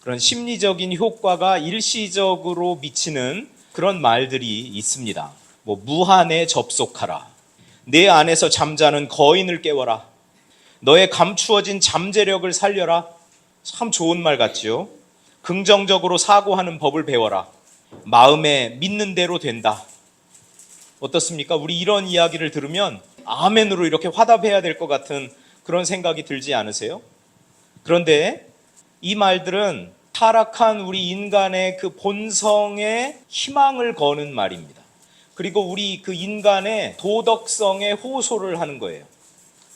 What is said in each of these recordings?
그런 심리적인 효과가 일시적으로 미치는 그런 말들이 있습니다. 무한에 접속하라. 내 안에서 잠자는 거인을 깨워라. 너의 감추어진 잠재력을 살려라. 참 좋은 말 같지요. 긍정적으로 사고하는 법을 배워라. 마음에 믿는 대로 된다. 어떻습니까? 우리 이런 이야기를 들으면 아멘으로 이렇게 화답해야 될 것 같은 그런 생각이 들지 않으세요? 그런데 이 말들은 타락한 우리 인간의 그 본성에 희망을 거는 말입니다. 그리고 우리 그 인간의 도덕성에 호소를 하는 거예요.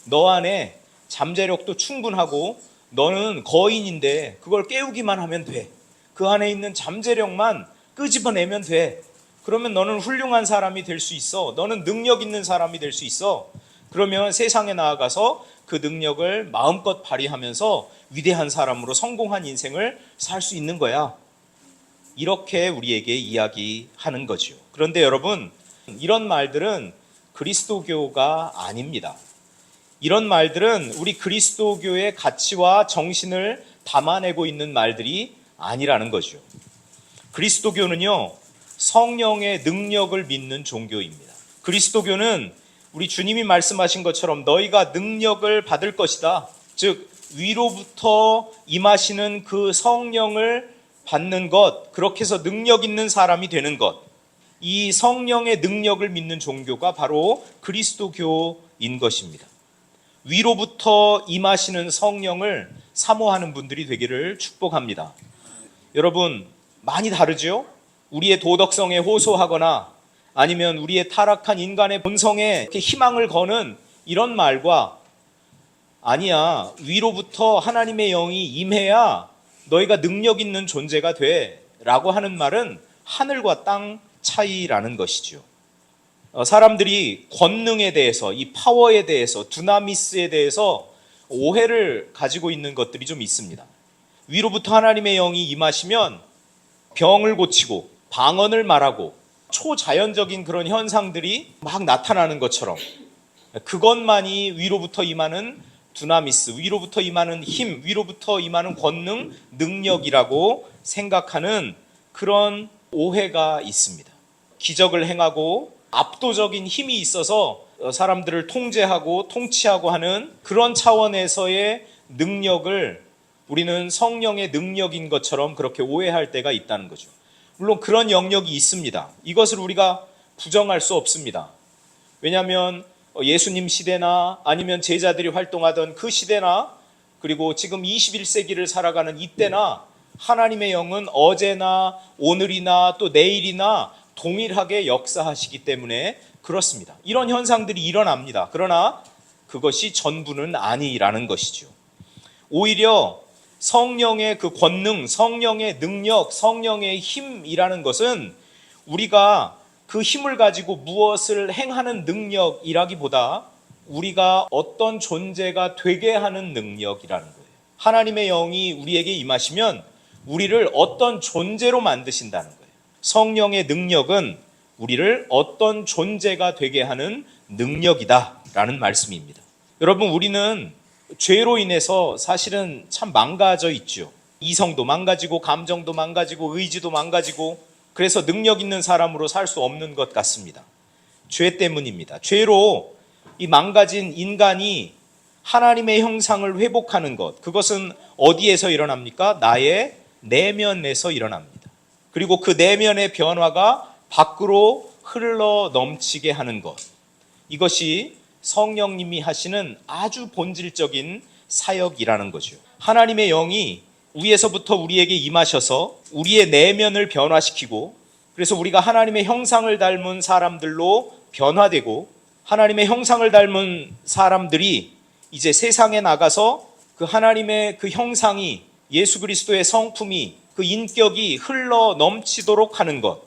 너 안에 잠재력도 충분하고 너는 거인인데 그걸 깨우기만 하면 돼. 그 안에 있는 잠재력만 끄집어내면 돼. 그러면 너는 훌륭한 사람이 될 수 있어. 너는 능력 있는 사람이 될 수 있어. 그러면 세상에 나아가서 그 능력을 마음껏 발휘하면서 위대한 사람으로 성공한 인생을 살 수 있는 거야. 이렇게 우리에게 이야기하는 거죠. 그런데 여러분, 이런 말들은 그리스도교가 아닙니다. 이런 말들은 우리 그리스도교의 가치와 정신을 담아내고 있는 말들이 아니라는 거죠. 그리스도교는요, 성령의 능력을 믿는 종교입니다. 그리스도교는 우리 주님이 말씀하신 것처럼 너희가 능력을 받을 것이다. 즉 위로부터 임하시는 그 성령을 받는 것, 그렇게 해서 능력 있는 사람이 되는 것, 이 성령의 능력을 믿는 종교가 바로 그리스도교인 것입니다. 위로부터 임하시는 성령을 사모하는 분들이 되기를 축복합니다. 여러분, 많이 다르죠? 우리의 도덕성에 호소하거나 아니면 우리의 타락한 인간의 본성에 이렇게 희망을 거는 이런 말과, 아니야, 위로부터 하나님의 영이 임해야 너희가 능력 있는 존재가 돼 라고 하는 말은 하늘과 땅 차이라는 것이죠. 사람들이 권능에 대해서, 이 파워에 대해서, 두나미스에 대해서 오해를 가지고 있는 것들이 좀 있습니다. 위로부터 하나님의 영이 임하시면 병을 고치고 방언을 말하고 초자연적인 그런 현상들이 막 나타나는 것처럼, 그것만이 위로부터 임하는 두나미스, 위로부터 임하는 힘, 위로부터 임하는 권능, 능력이라고 생각하는 그런 오해가 있습니다. 기적을 행하고 압도적인 힘이 있어서 사람들을 통제하고 통치하고 하는 그런 차원에서의 능력을 우리는 성령의 능력인 것처럼 그렇게 오해할 때가 있다는 거죠. 물론 그런 영역이 있습니다. 이것을 우리가 부정할 수 없습니다. 왜냐하면 예수님 시대나 아니면 제자들이 활동하던 그 시대나 그리고 지금 21세기를 살아가는 이때나 하나님의 영은 어제나 오늘이나 또 내일이나 동일하게 역사하시기 때문에 그렇습니다. 이런 현상들이 일어납니다. 그러나 그것이 전부는 아니라는 것이죠. 오히려 성령의 그 권능, 성령의 능력, 성령의 힘이라는 것은 우리가 그 힘을 가지고 무엇을 행하는 능력이라기보다 우리가 어떤 존재가 되게 하는 능력이라는 거예요. 하나님의 영이 우리에게 임하시면 우리를 어떤 존재로 만드신다는 거예요. 성령의 능력은 우리를 어떤 존재가 되게 하는 능력이다라는 말씀입니다. 여러분, 우리는 죄로 인해서 사실은 참 망가져 있죠. 이성도 망가지고 감정도 망가지고 의지도 망가지고, 그래서 능력 있는 사람으로 살 수 없는 것 같습니다. 죄 때문입니다. 죄로 이 망가진 인간이 하나님의 형상을 회복하는 것, 그것은 어디에서 일어납니까? 나의 내면에서 일어납니다. 그리고 그 내면의 변화가 밖으로 흘러 넘치게 하는 것, 이것이 성령님이 하시는 아주 본질적인 사역이라는 거죠. 하나님의 영이 위에서부터 우리에게 임하셔서 우리의 내면을 변화시키고, 그래서 우리가 하나님의 형상을 닮은 사람들로 변화되고, 하나님의 형상을 닮은 사람들이 이제 세상에 나가서 그 하나님의 그 형상이, 예수 그리스도의 성품이, 그 인격이 흘러 넘치도록 하는 것,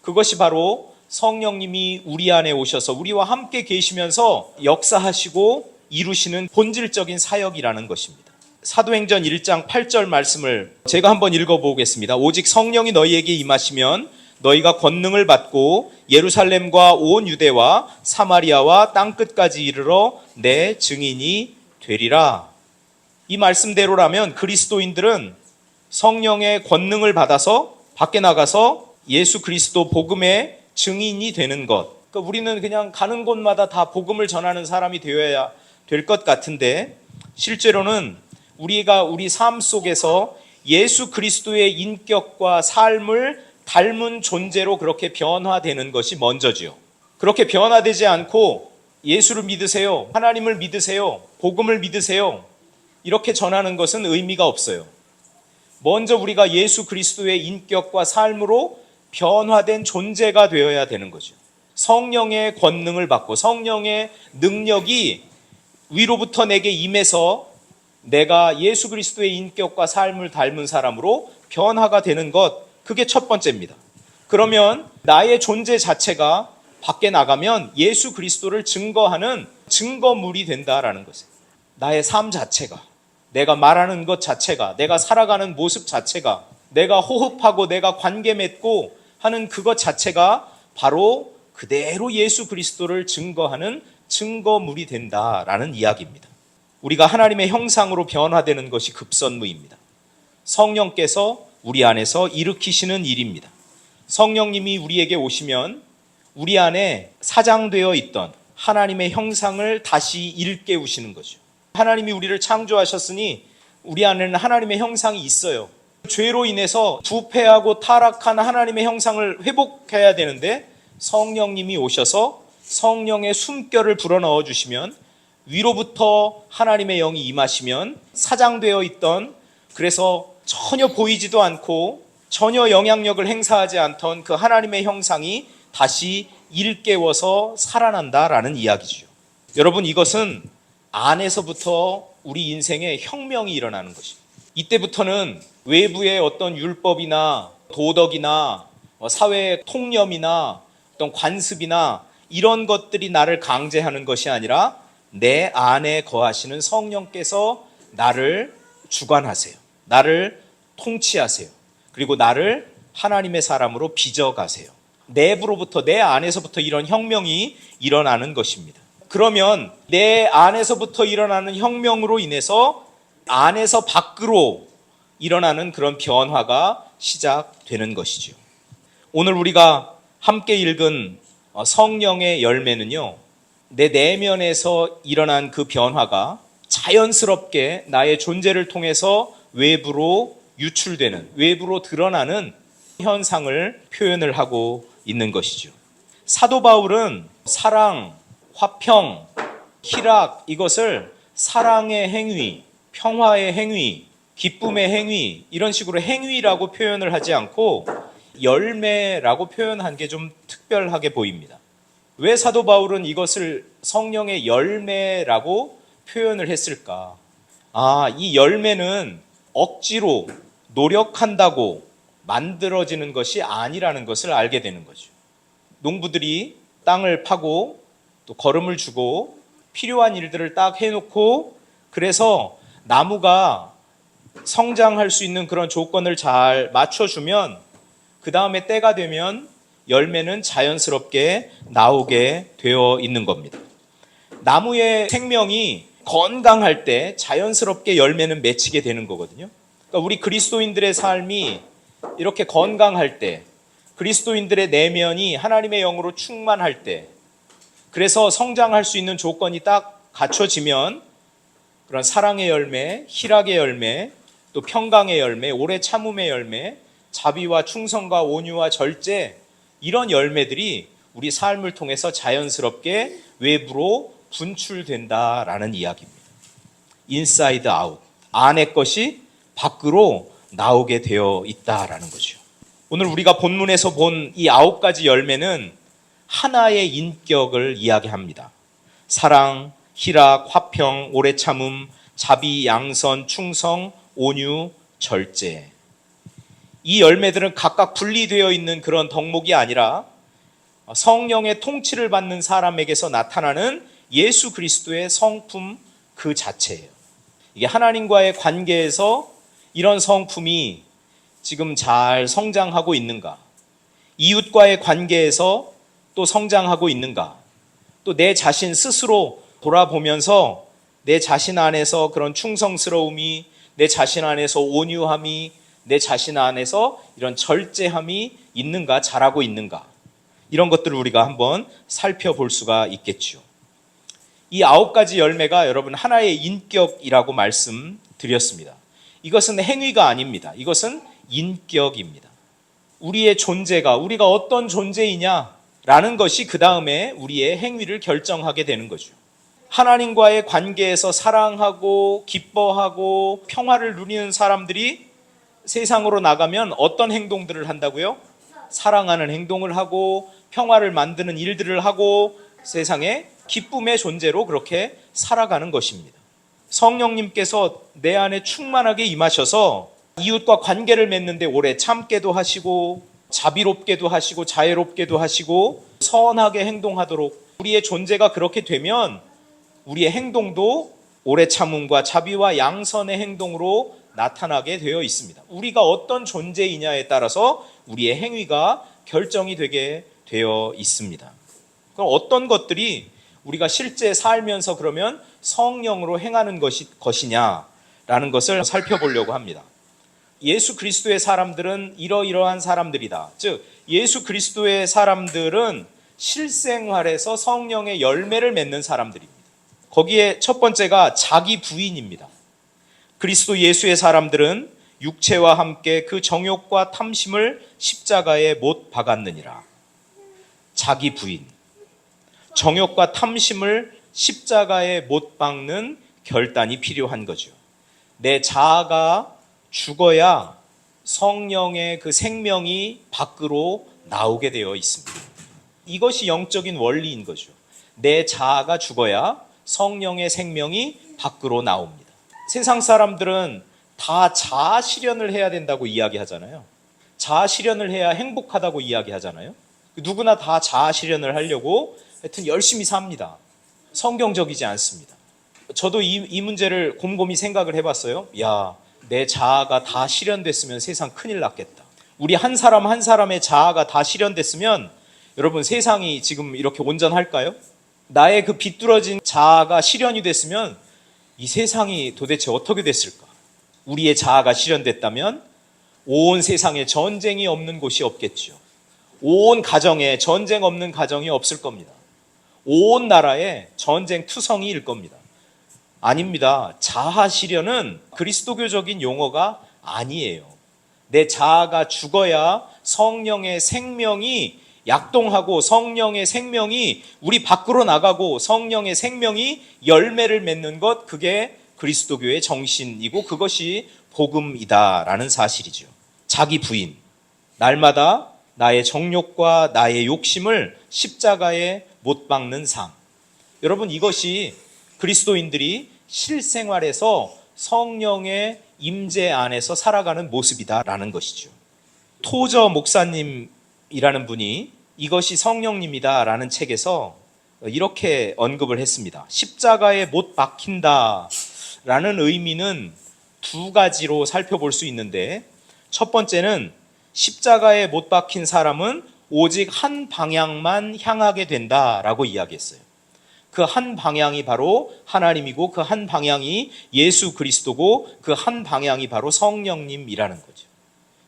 그것이 바로 성령님이 우리 안에 오셔서 우리와 함께 계시면서 역사하시고 이루시는 본질적인 사역이라는 것입니다. 사도행전 1장 8절 말씀을 제가 한번 읽어보겠습니다. 오직 성령이 너희에게 임하시면 너희가 권능을 받고 예루살렘과 온 유대와 사마리아와 땅끝까지 이르러 내 증인이 되리라. 이 말씀대로라면 그리스도인들은 성령의 권능을 받아서 밖에 나가서 예수 그리스도 복음의 증인이 되는 것. 그러니까 우리는 그냥 가는 곳마다 다 복음을 전하는 사람이 되어야 될 것 같은데, 실제로는 우리가 우리 삶 속에서 예수 그리스도의 인격과 삶을 닮은 존재로 그렇게 변화되는 것이 먼저지요. 그렇게 변화되지 않고 예수를 믿으세요, 하나님을 믿으세요, 복음을 믿으세요, 이렇게 전하는 것은 의미가 없어요. 먼저 우리가 예수 그리스도의 인격과 삶으로 변화된 존재가 되어야 되는 거죠. 성령의 권능을 받고 성령의 능력이 위로부터 내게 임해서 내가 예수 그리스도의 인격과 삶을 닮은 사람으로 변화가 되는 것, 그게 첫 번째입니다. 그러면 나의 존재 자체가 밖에 나가면 예수 그리스도를 증거하는 증거물이 된다라는 것이에요. 나의 삶 자체가, 내가 말하는 것 자체가, 내가 살아가는 모습 자체가, 내가 호흡하고 내가 관계 맺고 하는 그것 자체가 바로 그대로 예수 그리스도를 증거하는 증거물이 된다라는 이야기입니다. 우리가 하나님의 형상으로 변화되는 것이 급선무입니다. 성령께서 우리 안에서 일으키시는 일입니다. 성령님이 우리에게 오시면 우리 안에 사장되어 있던 하나님의 형상을 다시 일깨우시는 거죠. 하나님이 우리를 창조하셨으니 우리 안에는 하나님의 형상이 있어요. 죄로 인해서 부패하고 타락한 하나님의 형상을 회복해야 되는데 성령님이 오셔서 성령의 숨결을 불어넣어 주시면, 위로부터 하나님의 영이 임하시면 사장되어 있던, 그래서 전혀 보이지도 않고 전혀 영향력을 행사하지 않던 그 하나님의 형상이 다시 일깨워서 살아난다라는 이야기죠. 여러분, 이것은 안에서부터 우리 인생에 혁명이 일어나는 것입니다. 이때부터는 외부의 어떤 율법이나 도덕이나 사회의 통념이나 어떤 관습이나 이런 것들이 나를 강제하는 것이 아니라 내 안에 거하시는 성령께서 나를 주관하세요. 나를 통치하세요. 그리고 나를 하나님의 사람으로 빚어가세요. 내부로부터, 내 안에서부터 이런 혁명이 일어나는 것입니다. 그러면 내 안에서부터 일어나는 혁명으로 인해서 안에서 밖으로 일어나는 그런 변화가 시작되는 것이죠. 오늘 우리가 함께 읽은 성령의 열매는요, 내 내면에서 일어난 그 변화가 자연스럽게 나의 존재를 통해서 외부로 유출되는, 외부로 드러나는 현상을 표현을 하고 있는 것이죠. 사도 바울은 사랑, 화평, 희락, 이것을 사랑의 행위, 평화의 행위, 기쁨의 행위, 이런 식으로 행위라고 표현을 하지 않고 열매라고 표현한 게 좀 특별하게 보입니다. 왜 사도 바울은 이것을 성령의 열매라고 표현을 했을까? 이 열매는 억지로 노력한다고 만들어지는 것이 아니라는 것을 알게 되는 거죠. 농부들이 땅을 파고 또 거름을 주고 필요한 일들을 딱 해놓고, 그래서 나무가 성장할 수 있는 그런 조건을 잘 맞춰주면 그 다음에 때가 되면 열매는 자연스럽게 나오게 되어 있는 겁니다. 나무의 생명이 건강할 때 자연스럽게 열매는 맺히게 되는 거거든요. 그러니까 우리 그리스도인들의 삶이 이렇게 건강할 때, 그리스도인들의 내면이 하나님의 영으로 충만할 때, 그래서 성장할 수 있는 조건이 딱 갖춰지면 그런 사랑의 열매, 희락의 열매, 또 평강의 열매, 오래 참음의 열매, 자비와 충성과 온유와 절제, 이런 열매들이 우리 삶을 통해서 자연스럽게 외부로 분출된다라는 이야기입니다. 인사이드 아웃, 안의 것이 밖으로 나오게 되어 있다라는 거죠. 오늘 우리가 본문에서 본 이 9가지 열매는 하나의 인격을 이야기합니다. 사랑, 희락, 화평, 오래 참음, 자비, 양선, 충성, 온유, 절제. 이 열매들은 각각 분리되어 있는 그런 덕목이 아니라 성령의 통치를 받는 사람에게서 나타나는 예수 그리스도의 성품 그 자체예요. 이게 하나님과의 관계에서 이런 성품이 지금 잘 성장하고 있는가? 이웃과의 관계에서 또 성장하고 있는가? 또 내 자신 스스로 돌아보면서 내 자신 안에서 그런 충성스러움이, 내 자신 안에서 온유함이, 내 자신 안에서 이런 절제함이 있는가, 잘하고 있는가, 이런 것들을 우리가 한번 살펴볼 수가 있겠죠. 이 9가지 열매가 여러분 하나의 인격이라고 말씀드렸습니다. 이것은 행위가 아닙니다. 이것은 인격입니다. 우리의 존재가, 우리가 어떤 존재이냐라는 것이 그 다음에 우리의 행위를 결정하게 되는 거죠. 하나님과의 관계에서 사랑하고 기뻐하고 평화를 누리는 사람들이 세상으로 나가면 어떤 행동들을 한다고요? 사랑하는 행동을 하고 평화를 만드는 일들을 하고 세상에 기쁨의 존재로 그렇게 살아가는 것입니다. 성령님께서 내 안에 충만하게 임하셔서 이웃과 관계를 맺는데 오래 참게도 하시고 자비롭게도 하시고 자애롭게도 하시고 선하게 행동하도록, 우리의 존재가 그렇게 되면 우리의 행동도 오래 참음과 자비와 양선의 행동으로 나타나게 되어 있습니다. 우리가 어떤 존재이냐에 따라서 우리의 행위가 결정이 되게 되어 있습니다. 그럼 어떤 것들이 우리가 실제 살면서 그러면 성령으로 행하는 것이냐라는 것을 살펴보려고 합니다. 예수 그리스도의 사람들은 이러이러한 사람들이다. 즉 예수 그리스도의 사람들은 실생활에서 성령의 열매를 맺는 사람들입니다. 거기에 첫 번째가 자기 부인입니다. 그리스도 예수의 사람들은 육체와 함께 그 정욕과 탐심을 십자가에 못 박았느니라. 자기 부인, 정욕과 탐심을 십자가에 못 박는 결단이 필요한 거죠. 내 자아가 죽어야 성령의 그 생명이 밖으로 나오게 되어 있습니다. 이것이 영적인 원리인 거죠. 내 자아가 죽어야 성령의 생명이 밖으로 나옵니다. 세상 사람들은 다 자아 실현을 해야 된다고 이야기하잖아요. 자아 실현을 해야 행복하다고 이야기하잖아요. 누구나 다 자아 실현을 하려고 하여튼 열심히 삽니다. 성경적이지 않습니다. 저도 이 문제를 곰곰이 생각을 해봤어요. 내 자아가 다 실현됐으면 세상 큰일 났겠다. 우리 한 사람 한 사람의 자아가 다 실현됐으면 여러분 세상이 지금 이렇게 온전할까요? 나의 그 비뚤어진 자아가 실현이 됐으면 이 세상이 도대체 어떻게 됐을까? 우리의 자아가 실현됐다면 온 세상에 전쟁이 없는 곳이 없겠죠. 온 가정에 전쟁 없는 가정이 없을 겁니다. 온 나라에 전쟁 투성이일 겁니다. 아닙니다. 자아 실현은 그리스도교적인 용어가 아니에요. 내 자아가 죽어야 성령의 생명이 약동하고 성령의 생명이 우리 밖으로 나가고 성령의 생명이 열매를 맺는 것, 그게 그리스도교의 정신이고 그것이 복음이다라는 사실이죠. 자기 부인, 날마다 나의 정욕과 나의 욕심을 십자가에 못 박는 삶. 여러분 이것이 그리스도인들이 실생활에서 성령의 임재 안에서 살아가는 모습이다라는 것이죠. 토저 목사님이라는 분이 이것이 성령님이다라는 책에서 이렇게 언급을 했습니다. 십자가에 못 박힌다라는 의미는 두 가지로 살펴볼 수 있는데, 첫 번째는 십자가에 못 박힌 사람은 오직 한 방향만 향하게 된다라고 이야기했어요. 그 한 방향이 바로 하나님이고 그 한 방향이 예수 그리스도고 그 한 방향이 바로 성령님이라는 거죠.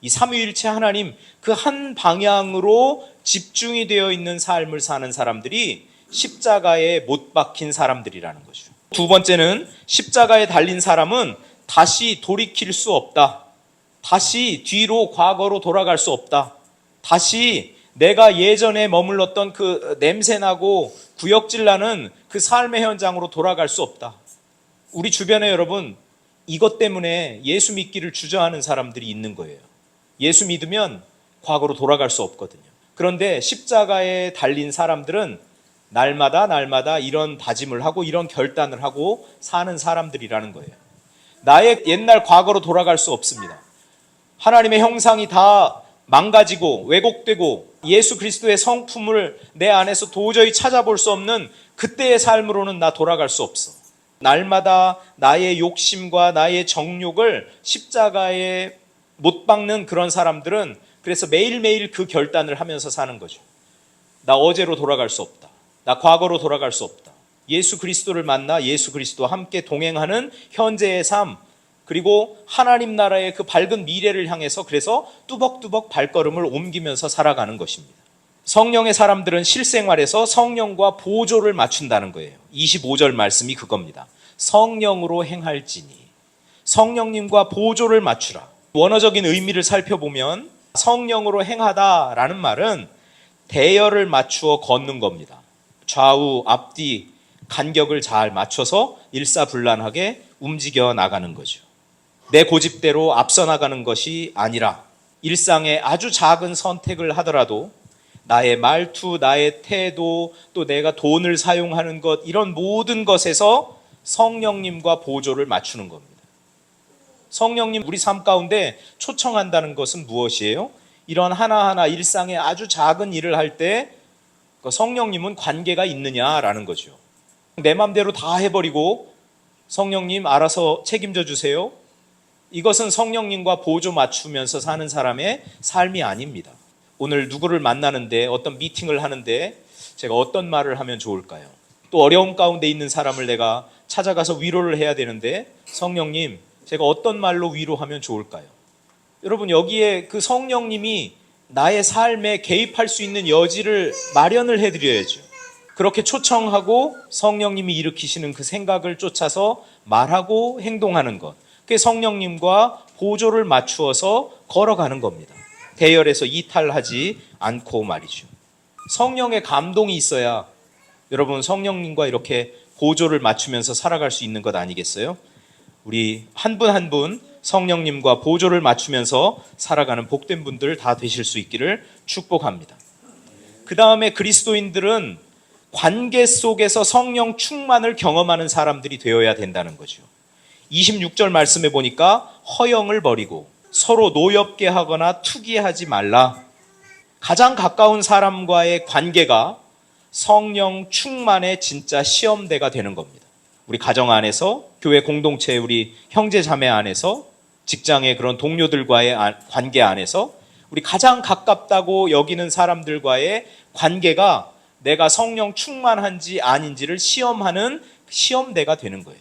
이 삼위일체 하나님 그 한 방향으로 집중이 되어 있는 삶을 사는 사람들이 십자가에 못 박힌 사람들이라는 거죠. 두 번째는 십자가에 달린 사람은 다시 돌이킬 수 없다. 다시 뒤로 과거로 돌아갈 수 없다. 다시 내가 예전에 머물렀던 그 냄새나고 구역질 나는 그 삶의 현장으로 돌아갈 수 없다. 우리 주변에 여러분 이것 때문에 예수 믿기를 주저하는 사람들이 있는 거예요. 예수 믿으면 과거로 돌아갈 수 없거든요. 그런데 십자가에 달린 사람들은 날마다 이런 다짐을 하고 이런 결단을 하고 사는 사람들이라는 거예요. 나의 옛날 과거로 돌아갈 수 없습니다. 하나님의 형상이 다 망가지고 왜곡되고 예수 그리스도의 성품을 내 안에서 도저히 찾아볼 수 없는 그때의 삶으로는 나 돌아갈 수 없어. 날마다 나의 욕심과 나의 정욕을 십자가에 못 박는 그런 사람들은 그래서 매일매일 그 결단을 하면서 사는 거죠. 나 어제로 돌아갈 수 없다. 나 과거로 돌아갈 수 없다. 예수 그리스도를 만나 예수 그리스도와 함께 동행하는 현재의 삶, 그리고 하나님 나라의 그 밝은 미래를 향해서 그래서 뚜벅뚜벅 발걸음을 옮기면서 살아가는 것입니다. 성령의 사람들은 실생활에서 성령과 보조를 맞춘다는 거예요. 25절 말씀이 그겁니다. 성령으로 행할지니 성령님과 보조를 맞추라. 원어적인 의미를 살펴보면 성령으로 행하다라는 말은 대열을 맞추어 걷는 겁니다. 좌우 앞뒤 간격을 잘 맞춰서 일사불란하게 움직여 나가는 거죠. 내 고집대로 앞서 나가는 것이 아니라 일상의 아주 작은 선택을 하더라도 나의 말투, 나의 태도, 또 내가 돈을 사용하는 것, 이런 모든 것에서 성령님과 보조를 맞추는 겁니다. 성령님 우리 삶 가운데 초청한다는 것은 무엇이에요? 이런 하나하나 일상의 아주 작은 일을 할 때 성령님은 관계가 있느냐라는 거죠. 내 맘대로 다 해버리고 성령님 알아서 책임져 주세요. 이것은 성령님과 보조 맞추면서 사는 사람의 삶이 아닙니다. 오늘 누구를 만나는데 어떤 미팅을 하는데 제가 어떤 말을 하면 좋을까요? 또 어려움 가운데 있는 사람을 내가 찾아가서 위로를 해야 되는데 성령님 제가 어떤 말로 위로하면 좋을까요? 여러분 여기에 그 성령님이 나의 삶에 개입할 수 있는 여지를 마련을 해드려야죠. 그렇게 초청하고 성령님이 일으키시는 그 생각을 쫓아서 말하고 행동하는 것, 그게 성령님과 보조를 맞추어서 걸어가는 겁니다. 대열에서 이탈하지 않고 말이죠. 성령의 감동이 있어야 여러분 성령님과 이렇게 보조를 맞추면서 살아갈 수 있는 것 아니겠어요? 우리 한 분 한 분 성령님과 보조를 맞추면서 살아가는 복된 분들 다 되실 수 있기를 축복합니다. 그 다음에 그리스도인들은 관계 속에서 성령 충만을 경험하는 사람들이 되어야 된다는 거죠. 26절 말씀에 보니까 허영을 버리고 서로 노엽게 하거나 투기하지 말라. 가장 가까운 사람과의 관계가 성령 충만의 진짜 시험대가 되는 겁니다. 우리 가정 안에서, 교회 공동체, 우리 형제 자매 안에서, 직장의 그런 동료들과의 관계 안에서 우리 가장 가깝다고 여기는 사람들과의 관계가 내가 성령 충만한지 아닌지를 시험하는 시험대가 되는 거예요.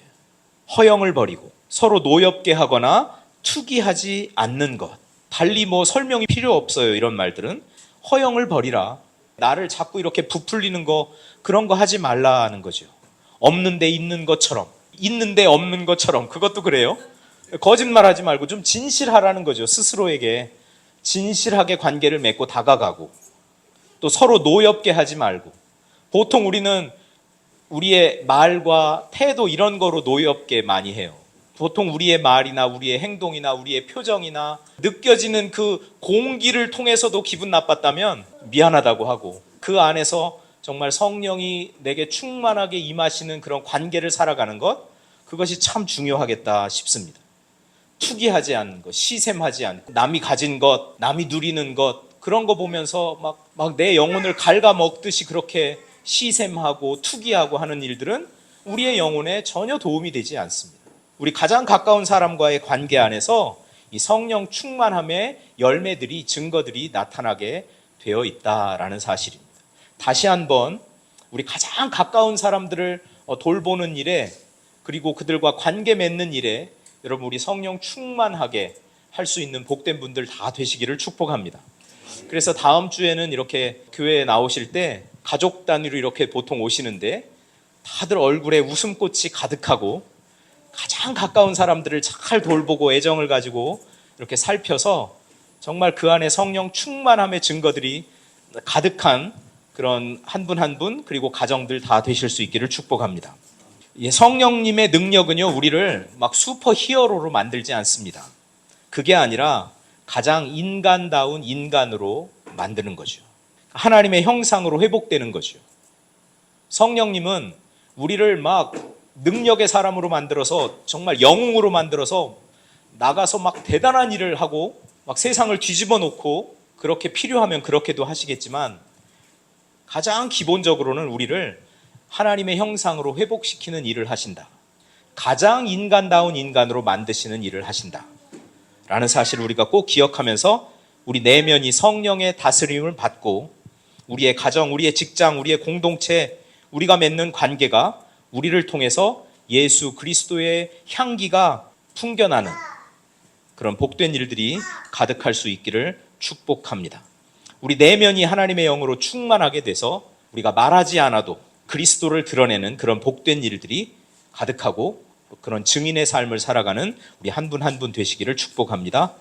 허영을 버리고 서로 노엽게 하거나 투기하지 않는 것. 달리 뭐 설명이 필요 없어요. 이런 말들은 허영을 버리라. 나를 자꾸 이렇게 부풀리는 거 그런 거 하지 말라는 거죠. 없는데 있는 것처럼, 있는데 없는 것처럼. 그것도 그래요. 거짓말하지 말고 좀 진실하라는 거죠. 스스로에게 진실하게 관계를 맺고 다가가고 또 서로 노엽게 하지 말고. 보통 우리는 우리의 말과 태도 이런 거로 노엽게 많이 해요. 보통 우리의 말이나 우리의 행동이나 우리의 표정이나 느껴지는 그 공기를 통해서도 기분 나빴다면 미안하다고 하고 그 안에서 정말 성령이 내게 충만하게 임하시는 그런 관계를 살아가는 것, 그것이 참 중요하겠다 싶습니다. 투기하지 않는 것, 시샘하지 않고 남이 가진 것, 남이 누리는 것 그런 거 보면서 막 내 영혼을 갉아먹듯이 그렇게 시샘하고 투기하고 하는 일들은 우리의 영혼에 전혀 도움이 되지 않습니다. 우리 가장 가까운 사람과의 관계 안에서 이 성령 충만함의 열매들이, 증거들이 나타나게 되어 있다라는 사실입니다. 다시 한번 우리 가장 가까운 사람들을 돌보는 일에, 그리고 그들과 관계 맺는 일에 여러분 우리 성령 충만하게 할 수 있는 복된 분들 다 되시기를 축복합니다. 그래서 다음 주에는 이렇게 교회에 나오실 때 가족 단위로 이렇게 보통 오시는데 다들 얼굴에 웃음꽃이 가득하고 가장 가까운 사람들을 잘 돌보고 애정을 가지고 이렇게 살펴서 정말 그 안에 성령 충만함의 증거들이 가득한 그런 한 분 한 분 그리고 가정들 다 되실 수 있기를 축복합니다. 성령님의 능력은요 우리를 막 슈퍼 히어로로 만들지 않습니다. 그게 아니라 가장 인간다운 인간으로 만드는 거죠. 하나님의 형상으로 회복되는 거죠. 성령님은 우리를 막 능력의 사람으로 만들어서 정말 영웅으로 만들어서 나가서 막 대단한 일을 하고 막 세상을 뒤집어 놓고 그렇게 필요하면 그렇게도 하시겠지만 가장 기본적으로는 우리를 하나님의 형상으로 회복시키는 일을 하신다. 가장 인간다운 인간으로 만드시는 일을 하신다. 라는 사실을 우리가 꼭 기억하면서 우리 내면이 성령의 다스림을 받고 우리의 가정, 우리의 직장, 우리의 공동체, 우리가 맺는 관계가 우리를 통해서 예수 그리스도의 향기가 풍겨나는 그런 복된 일들이 가득할 수 있기를 축복합니다. 우리 내면이 하나님의 영으로 충만하게 돼서 우리가 말하지 않아도 그리스도를 드러내는 그런 복된 일들이 가득하고 그런 증인의 삶을 살아가는 우리 한 분 한 분 되시기를 축복합니다.